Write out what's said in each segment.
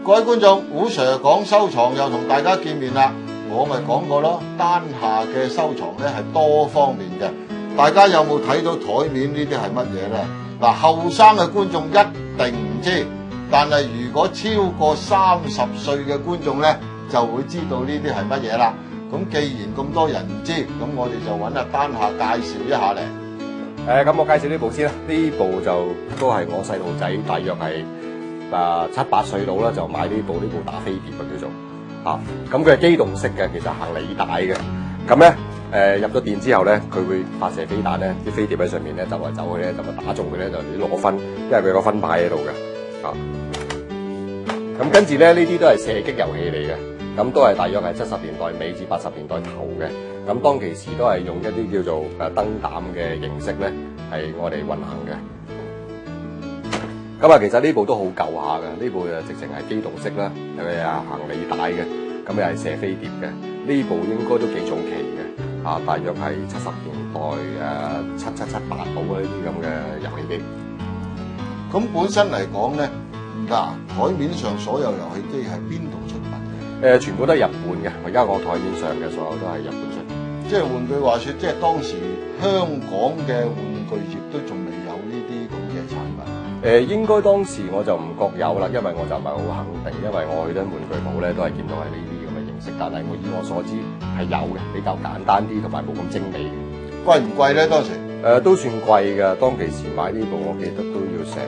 各位觀眾，胡 Sir 講收藏又同大家見面啦。我咪講過咯，丹下嘅收藏咧係多方面嘅。大家有冇睇到台面呢啲係乜嘢咧？嗱，後生嘅觀眾一定唔知，但係如果超過30歲嘅觀眾咧，就會知道呢啲係乜嘢啦。咁既然咁多人唔知，咁我哋就揾阿丹下介紹一下嚟。咁我介紹呢部先啦。呢部就都係我細路仔，大約係7、8歲到啦，就買呢部打飛碟叫做嚇。咁佢係機動式嘅，其實行履帶嘅。咁咧入咗電之後咧，佢會發射飛彈咧，啲飛碟喺上面咧走嚟走去咧，就打中佢咧就攞分，因為佢有個分牌喺度嘅嚇。咁跟住咧，呢啲都係射擊遊戲嚟嘅。咁都係大約係70年代尾至80年代頭嘅。咁當其時都係用一啲叫做燈膽嘅形式咧，係我哋運行嘅。咁啊，其實呢部都好舊下嘅，呢部就直情係機動式啦，又係行履帶嘅，咁又係射飛碟嘅。呢部應該都幾早期嘅，大約係70年代77、78到呢啲咁嘅遊戲機。咁本身嚟講咧，嗱，台面上所有遊戲機係邊度出品嘅？全部都係日本嘅。而家我台面上嘅所有都係日本出品。即係換句話說，即係當時香港嘅玩具業都仲未有呢啲咁嘅產品。應該當時我就唔覺有啦，因為我就唔係好肯定，因為我去緊玩具鋪咧都係見到係呢啲咁嘅形式，但係我以我所知係有嘅，比較簡單啲同埋冇咁精美嘅。貴唔貴咧？當時都算貴㗎，當其時買呢部我記得都要成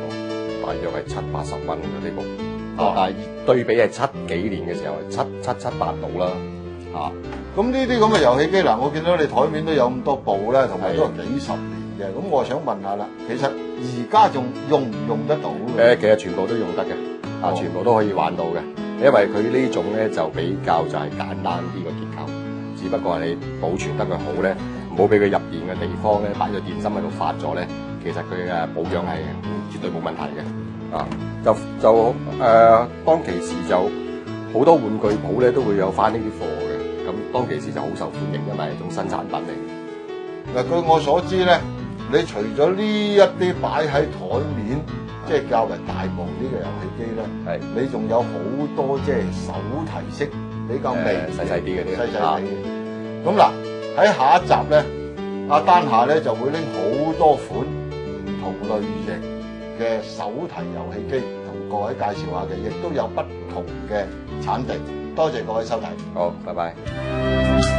大約係70、80蚊嘅呢部。但係對比係7幾年嘅時候，7、7、8到啦。咁呢啲咁嘅遊戲機嗱，我見到你台面都有咁多部咧，同埋都係幾十年嘅。咁我想問下啦，其實而家仲用唔用得到？其實全部都用得嘅，全部都可以玩到嘅。因為佢呢種咧就比較就係簡單啲個結構，只不過係你保存得佢好咧，唔好俾佢入電嘅地方咧擺咗電芯喺度發咗咧，其實佢嘅保養係絕對冇問題嘅。當其時就好多玩具鋪咧都會有翻呢啲貨嘅。咁當其時就好受歡迎，因為係一種新產品嚟。嗱，據我所知咧，你除咗呢一啲擺喺台面，即係較為大部啲嘅遊戲機咧，係你仲有好多即係手提式比較微細細啲嘅啲。細啲嘅。咁嗱，喺下一集咧，阿丹下咧就會拎好多款唔同類型嘅手提遊戲機同各位介紹下嘅，亦都有不同嘅產地。多謝各位收睇。好，拜拜。